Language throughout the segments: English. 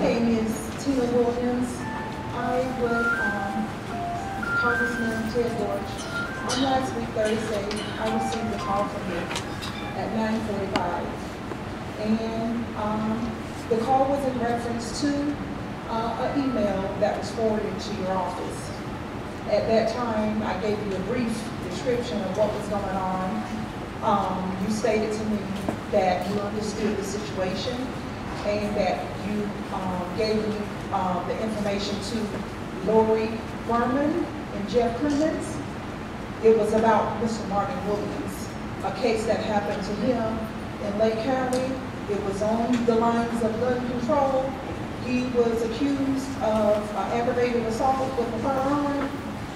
name is Tina Williams. I was Congressman Ted Deutch. On last week, Thursday, I received a call from him at 9:45. And the call was in reference to an email that was forwarded to your office. At that time, I gave you a brief description of what was going on. You stated to me that you understood the situation and that you gave me the information to Lori Berman and Jeff Clements. It was about Mr. Martin Williams, a case that happened to him in Lake County. It was on the lines of gun control. He was accused of aggravated assault with a firearm,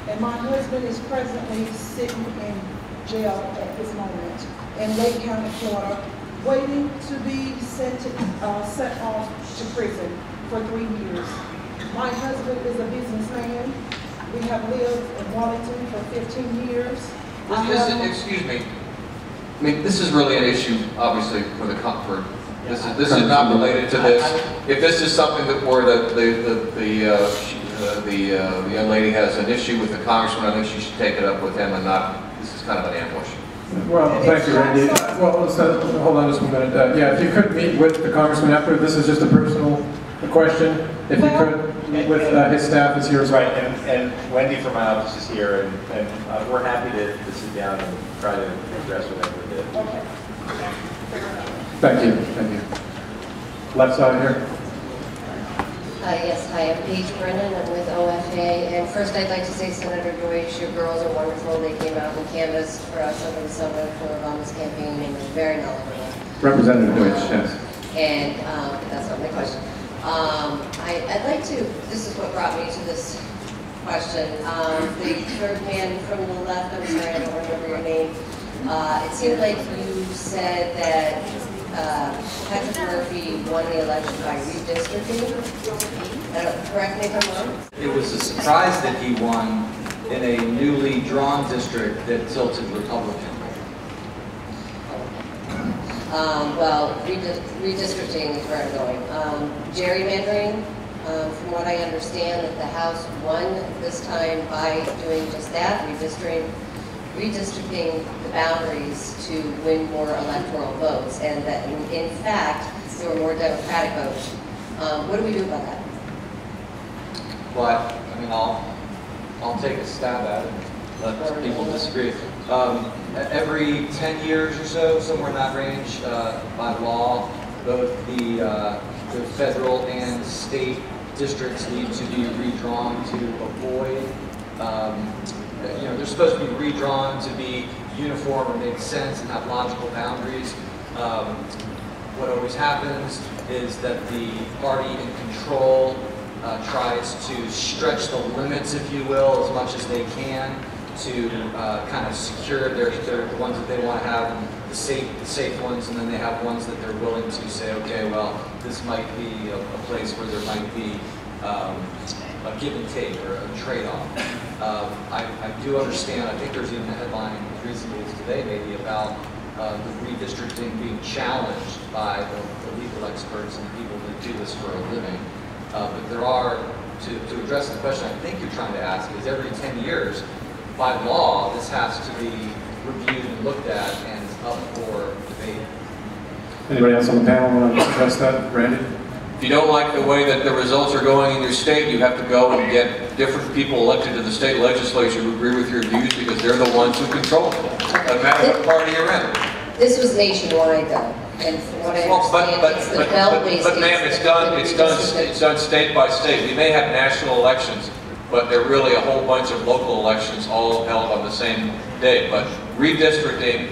and my husband is presently sitting in jail at this moment in Lake County, Florida, waiting to be sent off to prison for 3 years. My husband is a businessman. We have lived in Wallington for 15 years. Excuse me. I mean, this is really an issue, obviously, for the comfort. This is not related to this. If this is something that where the young lady has an issue with the congressman, I think she should take it up with him and not. This is kind of an ambush. Well, thank you, Randy. Well, hold on just a minute. Yeah, if you could meet with the congressman after, this is just a personal question. If you could meet with his staff, is here as well. Right, and Wendy from my office is here, and we're happy to sit down and try to address whatever it is. Okay. Thank you. Thank you. Left side here. Yes, hi, I'm Paige Brennan. I'm with OFA. And first, I'd like to say, Senator Deutch, your girls are wonderful. They came out and canvassed for us over the summer for Obama's campaign, and they're very knowledgeable. Representative Deutch, yes. And that's not my question. I'd like to, this is what brought me to this question. The third man from the left, I'm sorry, I don't remember your name. It seemed like you said that Patrick Murphy won the election by redistricting. Correct me if I'm wrong? It was a surprise that he won in a newly drawn district that tilted Republican. Well, redistricting is where I'm going. Gerrymandering, from what I understand, that the House won this time by doing just that, redistricting the boundaries to win more electoral votes, and that in fact there were more Democratic votes. What do we do about that? Well, I mean, I'll take a stab at it and let people disagree. Every 10 years or so, somewhere in that range, by law, both the federal and state districts need to be redrawn to avoid. They're supposed to be redrawn to be uniform or make sense and have logical boundaries. What always happens is that the party in control tries to stretch the limits, if you will, as much as they can to kind of secure the ones that they want to have, the safe ones, and then they have ones that they're willing to say, okay, well, this might be a place where there might be a give and take or a trade-off. I do understand, I think there's even a headline as recently as today maybe about the redistricting being challenged by the legal experts and the people that do this for a living. But there are, to address the question I think you're trying to ask, is every 10 years, by law, this has to be reviewed and looked at and up for debate. Anybody else on the panel want to address that? Randy? If you don't like the way that the results are going in your state, you have to go and get different people elected to the state legislature who agree with your views because they're the ones who control it. No matter what party you're in. This was nationwide, though, and from what I understand, it's the belt-based. But ma'am, it's done state by state. We may have national elections, but they're really a whole bunch of local elections all held on the same day. But redistricting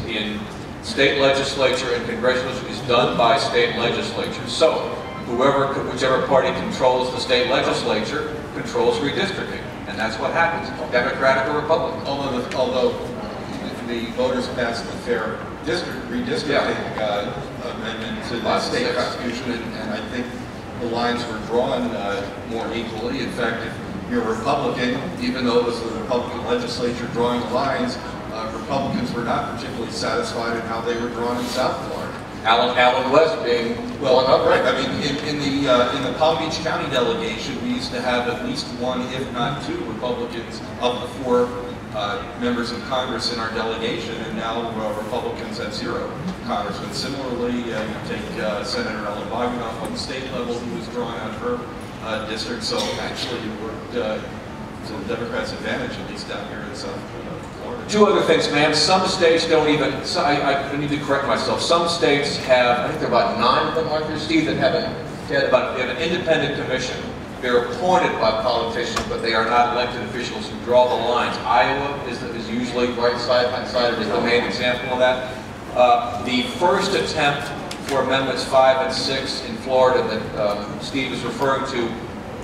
in state legislature and congressional is done by state legislatures. So whichever party controls the state legislature controls redistricting, and that's what happens, Democratic or Republican. Although the voters passed the fair redistricting amendment to the state constitution, and I think the lines were drawn more equally. In fact, if you're a Republican, even though it was the Republican legislature drawing the lines, Republicans were not particularly satisfied in how they were drawn in South Florida. Alan West being Well, one up, right. I mean, in the Palm Beach County delegation, we used to have at least one, if not two, Republicans of the four members of Congress in our delegation, and now Republicans at 0 congressmen. Similarly, you take Senator Ellen Bogdanoff on the state level, who was drawn out of her district. So actually, it worked to the Democrats' advantage, at least down here in South Florida. Two other things, ma'am. Some states don't even, I need to correct myself. Some states have, I think there are about 9 of them, aren't there, Steve, that have an independent commission. They're appointed by politicians, but they are not elected officials who draw the lines. Iowa is usually right-sided as the main example of that. The first attempt for Amendments 5 and 6 in Florida that Steve is referring to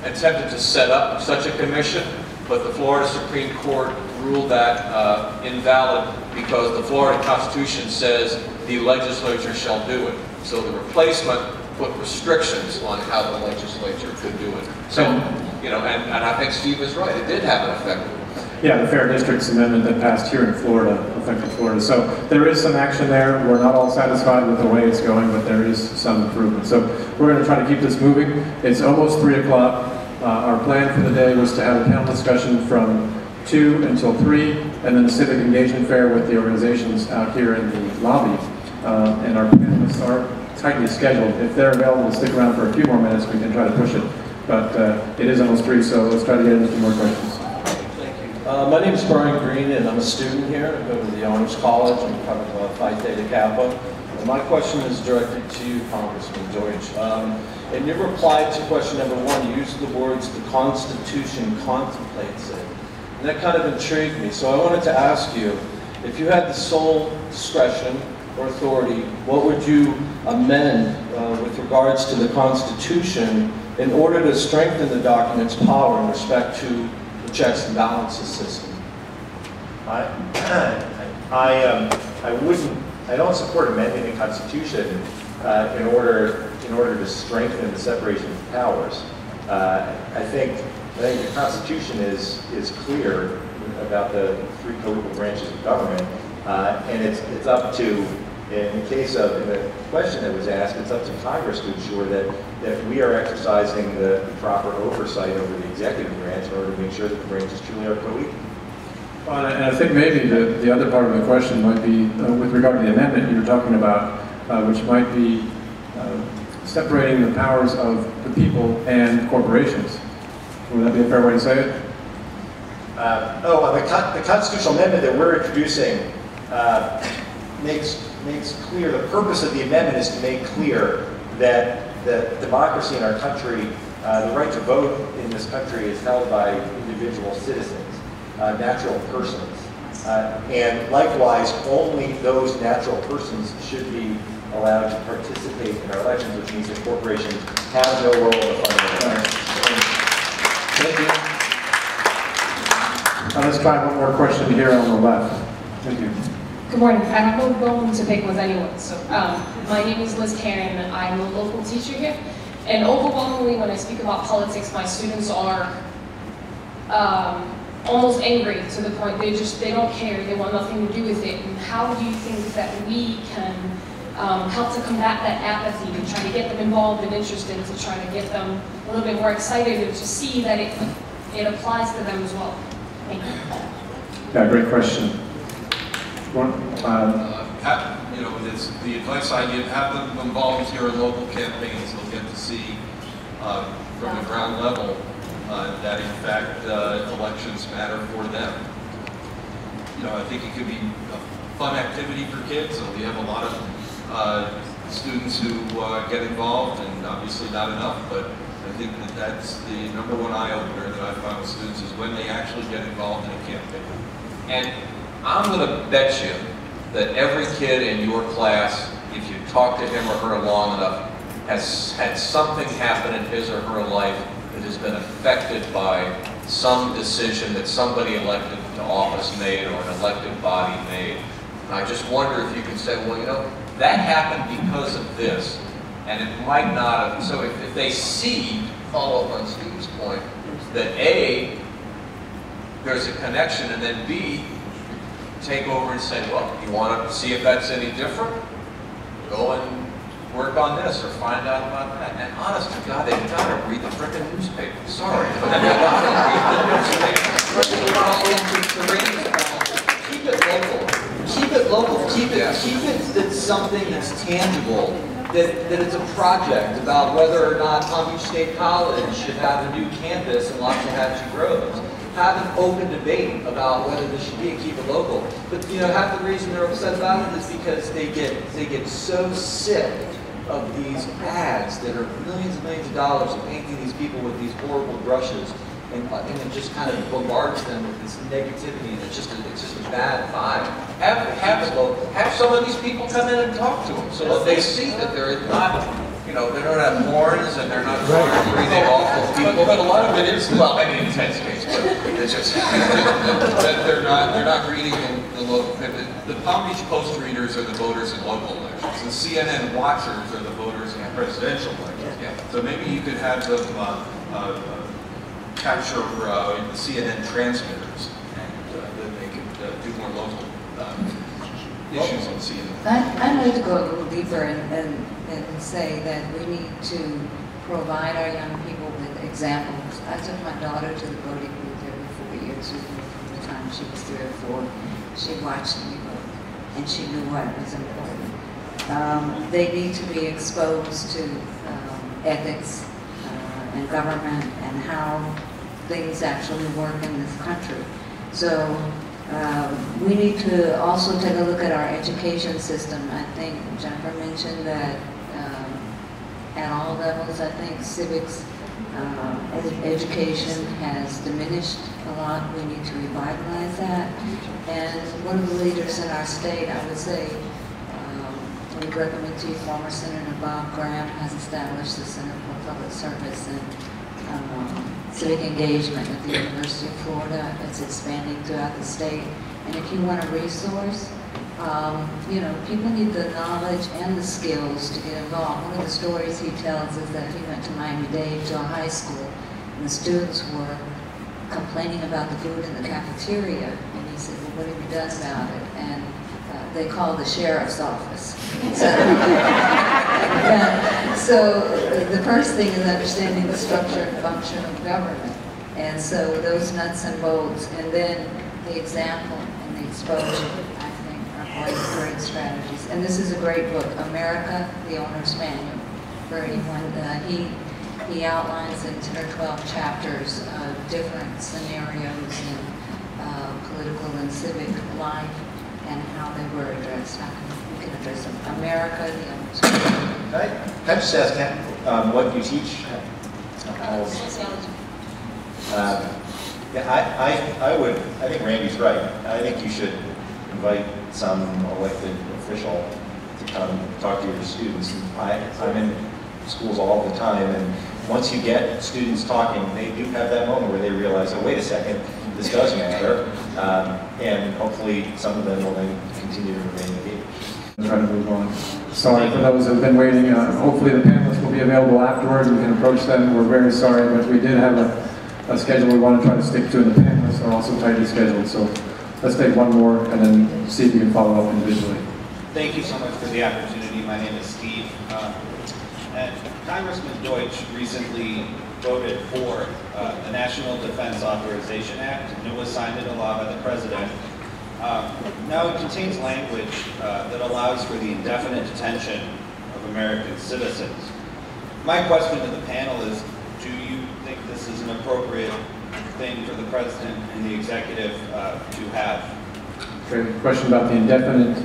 attempted to set up such a commission, but the Florida Supreme Court ruled that invalid because the Florida Constitution says the legislature shall do it. So the replacement put restrictions on how the legislature could do it. So, you know, and I think Steve is right. It did have an effect. Yeah, the Fair Districts Amendment that passed here in Florida affected Florida. So there is some action there. We're not all satisfied with the way it's going, but there is some improvement. So we're going to try to keep this moving. It's almost 3 o'clock. Our plan for the day was to have a panel discussion from 2 until 3, and then a civic engagement fair with the organizations out here in the lobby. And our panelists are tightly scheduled. If they're available to stick around for a few more minutes, we can try to push it. But it is almost 3, so let's try to get into some more questions. My name is Brian Green, and I'm a student here. I go to the Honors College. I'm part of Phi Theta Kappa. And my question is directed to you, Congressman Deutch. In your reply to question number 1, you used the words, "the Constitution contemplates it." And that kind of intrigued me. So I wanted to ask you, if you had the sole discretion or authority, what would you amend with regards to the Constitution in order to strengthen the document's power in respect to the checks and balances system? I don't support amending the Constitution in order to strengthen the separation of powers. I think the Constitution is clear about the 3 co-equal branches of government, and it's up to, in the case of in the question that was asked, it's up to Congress to ensure that we are exercising the proper oversight over the executive branch in order to make sure that the branches truly are co-equal. Well, and I think maybe the other part of the question might be with regard to the amendment you were talking about, which might be separating the powers of the people and corporations. Would that be a fair way to say it? The constitutional amendment that we're introducing makes clear, the purpose of the amendment is to make clear that the democracy in our country, the right to vote in this country is held by individual citizens, natural persons. And likewise, only those natural persons should be allowed to participate in our elections, which means that corporations have no role in the funding of elections. Thank you. Let's try one more question here on the left. Thank you. Good morning. I have no bone to pick with anyone. So, my name is Liz Karen, and I'm a local teacher here. And overwhelmingly, when I speak about politics, my students are almost angry to the point they don't care. They want nothing to do with it. And how do you think that we can help to combat that apathy and try to get them involved and interested, to try to get them a little bit more excited and to see that it applies to them as well? Thank you. Yeah, great question. You know, it's the advice I give, have them volunteer in local campaigns. They'll get to see from the ground level that in fact elections matter for them. You know, I think it could be a fun activity for kids. So we have a lot of students who get involved, and obviously not enough, but I think that's the number 1 eye-opener that I find with students is when they actually get involved in a campaign. And I'm going to bet you that every kid in your class, if you talk to him or her long enough, has had something happen in his or her life that has been affected by some decision that somebody elected to office made or an elected body made. And I just wonder if you can say, well, you know, that happened because of this, and it might not have. So if they see, follow up on Steve's point, that A, there's a connection, and then B, take over and say, well, you want to see if that's any different? Go and work on this or find out about that. And honest to God, they've got to read the frickin' newspaper. Sorry, but they've got to read the newspaper. Keep it local. Keep it local. Keep it that's something that's tangible. That it's a project about whether or not Palm Beach State College should have a new campus in Loxahatchee Groves. Have an open debate about whether this should be and keep it local. But you know, half the reason they're upset about it is because they get so sick of these ads that are millions and millions of dollars of painting these people with these horrible brushes, and it just kind of bombards them with this negativity, and it's just a bad vibe. Have some of these people come in and talk to them so that they see that they're not, you know, they don't have horns and they're not breathing awful people. But a lot of it is, well, maybe in Ted's case, but it's just that they're not reading the local. The Palm Beach Post readers are the voters in local elections. The CNN watchers are the voters in presidential elections. Yeah. So maybe you could have them capture the CNN transmitters, and then they could do more local issues on CNN. I'd like to go a little deeper and say that we need to provide our young people with examples. I took my daughter to the voting booth every 4 years with me from the time she was 3 or 4. She watched me vote, and she knew what was important. They need to be exposed to ethics and government and how things actually work in this country. So we need to also take a look at our education system. I think Jennifer mentioned that at all levels, I think civics education has diminished a lot. We need to revitalize that. And one of the leaders in our state, I would say, we recommend to you, former Senator Bob Graham has established the Center for Public Service and Civic Engagement at the University of Florida. It's expanding throughout the state. And if you want a resource, you know, people need the knowledge and the skills to get involved. One of the stories he tells is that he went to Miami-Dade to a high school, and the students were complaining about the food in the cafeteria. And he said, well, what have you done about it? And they called the sheriff's office. So the first thing is understanding the structure and function of government. And so those nuts and bolts, and then the example and the exposure, I think, are great strategies. And this is a great book, America, the Owner's Manual, for anyone. He outlines in 10 or 12 chapters different scenarios in political and civic life and how they were addressed. We can address them. America, the Owner's Manual. Can I just ask what you teach? Sociology. Yeah, I think Randy's right. I think you should invite some elected official to come talk to your students. I'm in schools all the time, and once you get students talking, they do have that moment where they realize, oh, wait a second, this does matter, and hopefully some of them will then continue to remain engaged. Try to move on. Sorry for those who have been waiting. Hopefully the panelists will be available afterwards. We can approach them. We're very sorry, but we did have a schedule we want to try to stick to, and the panelists are also tightly scheduled. So let's take one more and then see if we can follow up individually. Thank you so much for the opportunity. My name is Steve. And Congressman Deutch recently voted for the National Defense Authorization Act, and it was signed into law by the President. Now it contains language that allows for the indefinite detention of American citizens. My question to the panel is, do you think this is an appropriate thing for the President and the Executive to have? Okay, question about the indefinite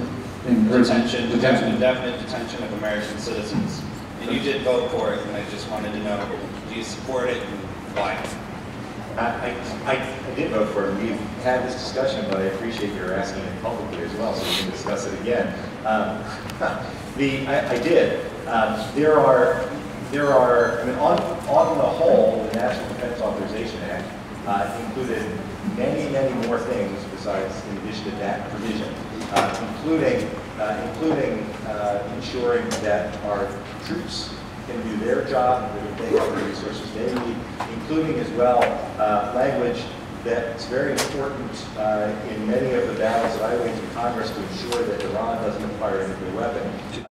indefinite detention of American citizens. And you did vote for it, and I just wanted to know, do you support it and why? I did vote for it. We've had this discussion, but I appreciate your asking it publicly as well, so we can discuss it again. I did. There are. I mean, on the whole, the National Defense Authorization Act included many more things besides, in addition to that provision, including ensuring that our troops can do their job, that they have the resources they need, including as well language that's very important in many of the battles that I waged in Congress to ensure that Iran doesn't acquire a nuclear weapon.